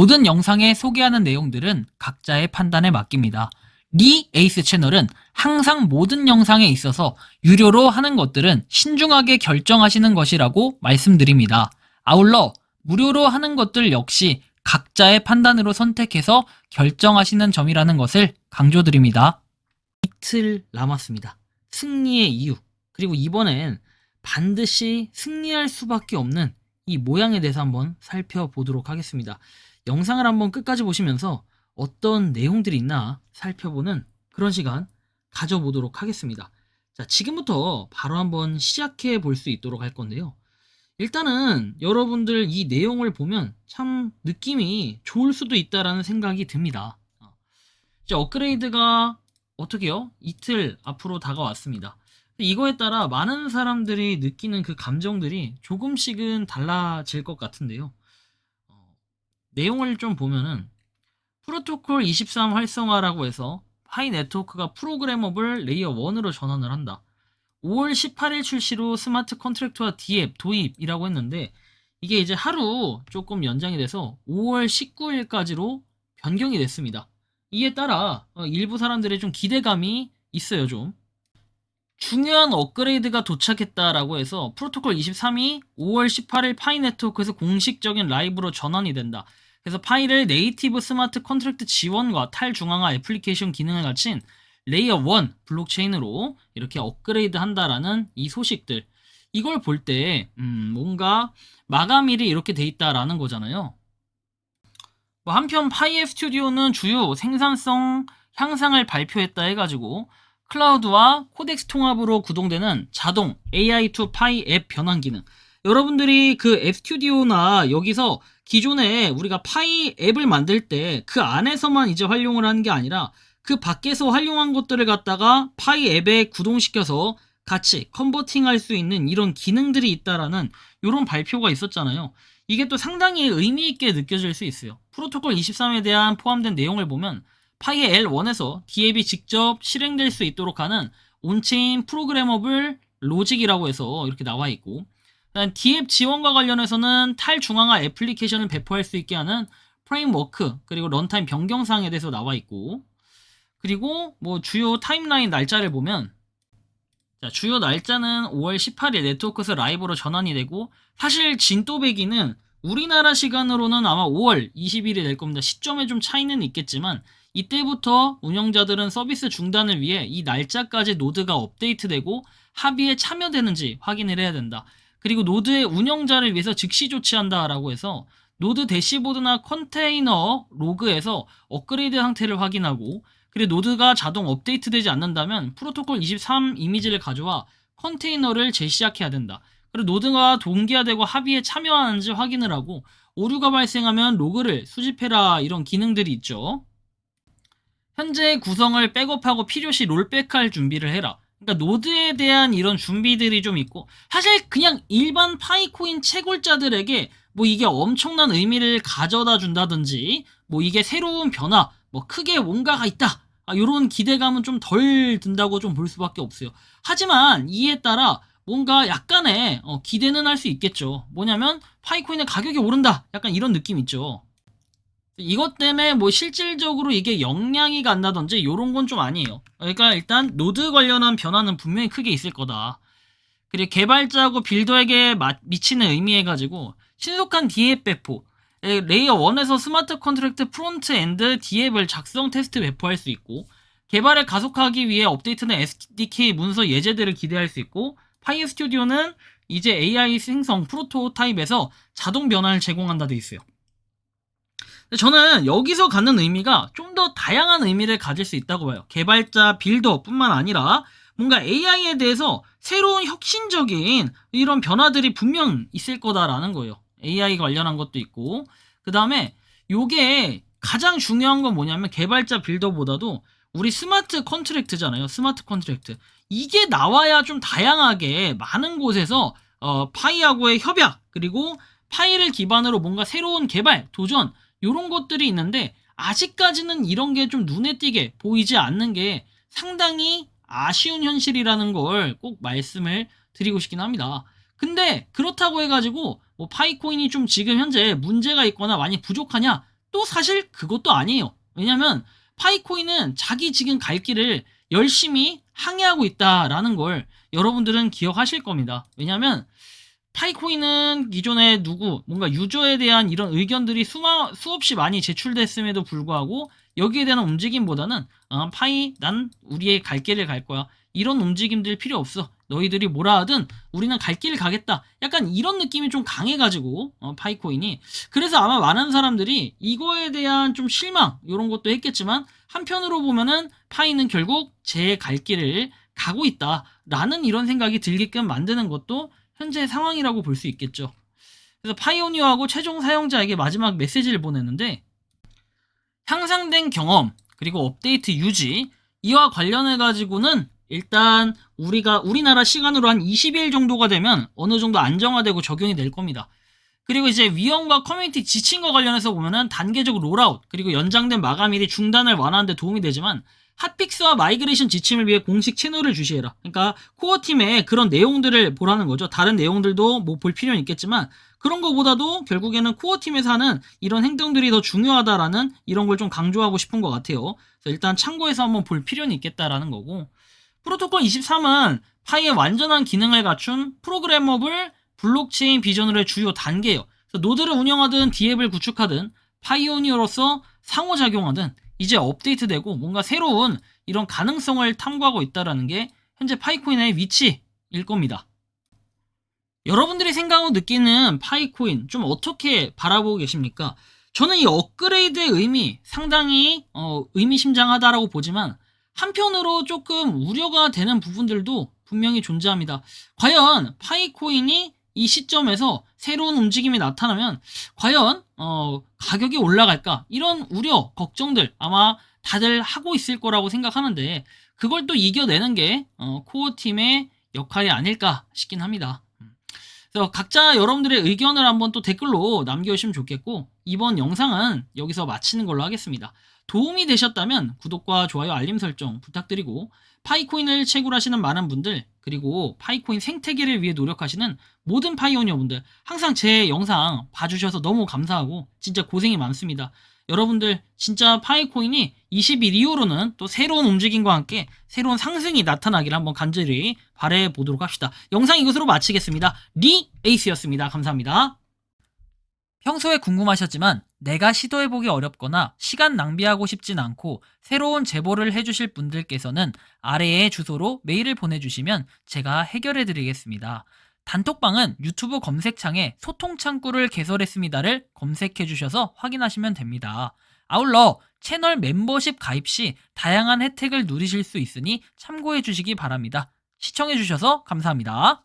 모든 영상에 소개하는 내용들은 각자의 판단에 맡깁니다. 리 에이스 채널은 항상 모든 영상에 있어서 유료로 하는 것들은 신중하게 결정하시는 것이라고 말씀드립니다. 아울러 무료로 하는 것들 역시 각자의 판단으로 선택해서 결정하시는 점이라는 것을 강조드립니다. 이틀 남았습니다. 승리의 이유, 그리고 이번엔 반드시 승리할 수밖에 없는 이 모양에 대해서 한번 살펴보도록 하겠습니다. 영상을 한번 끝까지 보시면서 어떤 내용들이 있나 살펴보는 그런 시간 가져보도록 하겠습니다. 자, 지금부터 바로 한번 시작해 볼 수 있도록 할 건데요. 일단은 여러분들 이 내용을 보면 참 느낌이 좋을 수도 있다라는 생각이 듭니다. 이제 업그레이드가 어떻게요? 이틀 앞으로 다가왔습니다. 이거에 따라 많은 사람들이 느끼는 그 감정들이 조금씩은 달라질 것 같은데요. 내용을 좀 보면은 프로토콜 23 활성화라고 해서 파이 네트워크가 프로그래머블 레이어 1으로 전환을 한다. 5월 18일 출시로 스마트 컨트랙트와 디앱 도입이라고 했는데 이게 이제 하루 조금 연장이 돼서 5월 19일까지로 변경이 됐습니다. 이에 따라 일부 사람들의 좀 기대감이 있어요. 좀 중요한 업그레이드가 도착했다라고 해서 프로토콜 23이 5월 18일 파이 네트워크에서 공식적인 라이브로 전환이 된다. 그래서 파이를 네이티브 스마트 컨트랙트 지원과 탈중앙화 애플리케이션 기능을 갖춘 레이어 1 블록체인으로 이렇게 업그레이드 한다라는 이 소식들, 이걸 볼 때 뭔가 마감일이 이렇게 돼 있다라는 거잖아요. 한편 파이앱 스튜디오는 주요 생산성 향상을 발표했다 해가지고 클라우드와 코덱스 통합으로 구동되는 자동 AI2 파이 앱 변환 기능, 여러분들이 그 앱 스튜디오나 여기서 기존에 우리가 파이 앱을 만들 때 그 안에서만 이제 활용을 하는 게 아니라 그 밖에서 활용한 것들을 갖다가 파이 앱에 구동시켜서 같이 컨버팅 할 수 있는 이런 기능들이 있다라는 이런 발표가 있었잖아요. 이게 또 상당히 의미 있게 느껴질 수 있어요. 프로토콜 23에 대한 포함된 내용을 보면 파이 L1에서 디앱이 직접 실행될 수 있도록 하는 온체인 프로그래머블 로직이라고 해서 이렇게 나와 있고, 디앱 지원과 관련해서는 탈중앙화 애플리케이션을 배포할 수 있게 하는 프레임워크, 그리고 런타임 변경사항에 대해서 나와 있고, 그리고 뭐 주요 타임라인 날짜를 보면, 자, 주요 날짜는 5월 18일 네트워크에서 라이브로 전환이 되고, 사실 진또배기는 우리나라 시간으로는 아마 5월 20일이 될 겁니다. 시점에 좀 차이는 있겠지만 이때부터 운영자들은 서비스 중단을 위해 이 날짜까지 노드가 업데이트되고 합의에 참여되는지 확인을 해야 된다. 그리고 노드의 운영자를 위해서 즉시 조치한다라고 해서 노드 대시보드나 컨테이너 로그에서 업그레이드 상태를 확인하고, 그리고 노드가 자동 업데이트되지 않는다면 프로토콜 23 이미지를 가져와 컨테이너를 재시작해야 된다. 그리고 노드가 동기화되고 합의에 참여하는지 확인을 하고, 오류가 발생하면 로그를 수집해라, 이런 기능들이 있죠. 현재 구성을 백업하고 필요시 롤백할 준비를 해라. 그러니까 노드에 대한 이런 준비들이 좀 있고, 사실 그냥 일반 파이코인 채굴자들에게 뭐 이게 엄청난 의미를 가져다 준다든지 뭐 이게 새로운 변화, 뭐 크게 뭔가가 있다, 이런 기대감은 좀 덜 든다고 좀 볼 수밖에 없어요. 하지만 이에 따라 뭔가 약간의 기대는 할 수 있겠죠. 뭐냐면 파이코인의 가격이 오른다, 약간 이런 느낌 있죠. 이것 때문에 뭐 실질적으로 이게 영향이 간다든지 이런 건 좀 아니에요. 그러니까 일단 노드 관련한 변화는 분명히 크게 있을 거다. 그리고 개발자하고 빌더에게 미치는 의미해 가지고 신속한 디앱 배포, 레이어 1에서 스마트 컨트랙트 프론트 엔드 디앱을 작성 테스트 배포할 수 있고, 개발을 가속하기 위해 업데이트된 SDK 문서 예제들을 기대할 수 있고, 파이앱 스튜디오는 이제 AI 생성 프로토타입에서 자동 변환을 제공한다 돼 있어요. 저는 여기서 갖는 의미가 좀 더 다양한 의미를 가질 수 있다고 봐요. 개발자, 빌더뿐만 아니라 뭔가 AI에 대해서 새로운 혁신적인 이런 변화들이 분명 있을 거다라는 거예요. AI 관련한 것도 있고, 그 다음에 요게 가장 중요한 건 뭐냐면 개발자, 빌더보다도 우리 스마트 컨트랙트잖아요. 스마트 컨트랙트. 이게 나와야 좀 다양하게 많은 곳에서 파이하고의 협약, 그리고 파이를 기반으로 뭔가 새로운 개발, 도전, 이런 것들이 있는데 아직까지는 이런 게 좀 눈에 띄게 보이지 않는 게 상당히 아쉬운 현실이라는 걸 꼭 말씀을 드리고 싶긴 합니다. 근데 그렇다고 해가지고 뭐 파이코인이 좀 지금 현재 문제가 있거나 많이 부족하냐? 또 사실 그것도 아니에요. 왜냐면 파이코인은 자기 지금 갈 길을 열심히 항해하고 있다라는 걸 여러분들은 기억하실 겁니다. 왜냐면 파이코인은 기존에 뭔가 유저에 대한 이런 의견들이 수없이 많이 제출됐음에도 불구하고 여기에 대한 움직임보다는 난 우리의 갈 길을 갈 거야. 이런 움직임들 필요 없어. 너희들이 뭐라 하든 우리는 갈 길을 가겠다. 약간 이런 느낌이 좀 강해가지고 파이코인이 그래서 아마 많은 사람들이 이거에 대한 좀 실망 이런 것도 했겠지만 한편으로 보면은 파이는 결국 제 갈 길을 가고 있다라는 이런 생각이 들게끔 만드는 것도 현재 상황이라고 볼 수 있겠죠. 그래서 파이오니어하고 최종 사용자에게 마지막 메시지를 보냈는데 향상된 경험 그리고 업데이트 유지 이와 관련해 가지고는 일단 우리나라 시간으로 한 20일 정도가 되면 어느 정도 안정화되고 적용이 될 겁니다. 그리고 이제 위험과 커뮤니티 지침과 관련해서 보면은 단계적 롤아웃 그리고 연장된 마감일이 중단을 완화하는 데 도움이 되지만 핫픽스와 마이그레이션 지침을 위해 공식 채널을 주시해라. 그러니까 코어 팀에 그런 내용들을 보라는 거죠. 다른 내용들도 뭐 볼 필요는 있겠지만 그런 거보다도 결국에는 코어 팀에서 하는 이런 행동들이 더 중요하다라는 이런 걸 좀 강조하고 싶은 것 같아요. 그래서 일단 참고해서 한번 볼 필요는 있겠다라는 거고 프로토콜 23은 파이의 완전한 기능을 갖춘 프로그래머블 블록체인 비전으로의 주요 단계예요. 그래서 노드를 운영하든 D앱을 구축하든 파이오니어로서 상호작용하든 이제 업데이트되고 뭔가 새로운 이런 가능성을 탐구하고 있다는 게 현재 파이코인의 위치일 겁니다. 여러분들이 생각하고 느끼는 파이코인 좀 어떻게 바라보고 계십니까? 저는 이 업그레이드의 의미 상당히 의미심장하다라고 보지만 한편으로 조금 우려가 되는 부분들도 분명히 존재합니다. 과연 파이코인이 이 시점에서 새로운 움직임이 나타나면 과연 가격이 올라갈까? 이런 우려, 걱정들 아마 다들 하고 있을 거라고 생각하는데 그걸 또 이겨내는 게 코어 팀의 역할이 아닐까 싶긴 합니다. 그래서 각자 여러분들의 의견을 한번 또 댓글로 남겨주시면 좋겠고 이번 영상은 여기서 마치는 걸로 하겠습니다. 도움이 되셨다면 구독과 좋아요, 알림 설정 부탁드리고 파이코인을 채굴하시는 많은 분들 그리고 파이코인 생태계를 위해 노력하시는 모든 파이오니어 분들 항상 제 영상 봐주셔서 너무 감사하고 진짜 고생이 많습니다. 여러분들 진짜 파이코인이 20일 이후로는 또 새로운 움직임과 함께 새로운 상승이 나타나기를 한번 간절히 바라보도록 합시다. 영상 이것으로 마치겠습니다. 에이스였습니다. 감사합니다. 평소에 궁금하셨지만 내가 시도해보기 어렵거나 시간 낭비하고 싶진 않고 새로운 제보를 해주실 분들께서는 아래의 주소로 메일을 보내주시면 제가 해결해드리겠습니다. 단톡방은 유튜브 검색창에 소통창구를 개설했습니다를 검색해주셔서 확인하시면 됩니다. 아울러 채널 멤버십 가입 시 다양한 혜택을 누리실 수 있으니 참고해주시기 바랍니다. 시청해주셔서 감사합니다.